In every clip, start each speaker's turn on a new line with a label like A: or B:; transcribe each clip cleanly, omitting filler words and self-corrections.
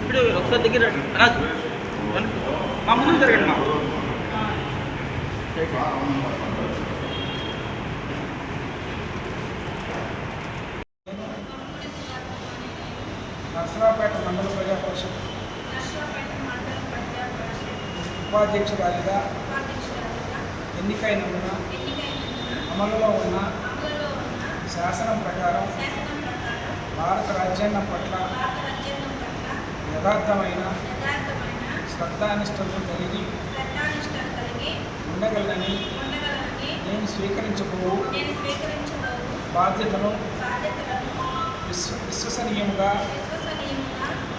A: ఇప్పుడు ఒకసారి దగ్గర రాజు మా ముందు జరగండి మా
B: నర్సరావుపేట మండల ప్రజా పరిషత్ ఉపాధ్యక్షురాలిగా ఎన్నికైనందున అమలులో ఉన్న శాసనం ప్రకారం భారత రాజ్యాంగం పట్ల యథార్థమైన శ్రద్ధానిష్టలు కలిగి ఉండగలనని నేను స్వీకరించబో బాధ్యతను విశ్వసనీయంగా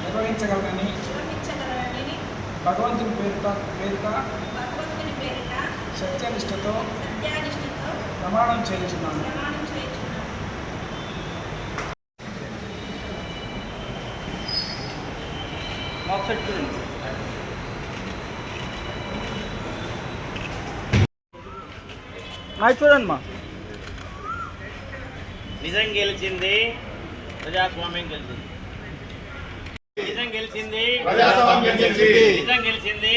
B: నిర్వహించగలనని భగవంతుని పేరిట సత్యనిష్టతో ప్రమాణం చేయించున్నాను.
A: చూడండి మా
C: నిజం గెలిచింది, ప్రజాస్వామ్యం గెలిచింది. నిజం గెలిచింది, నిజం గెలిచింది.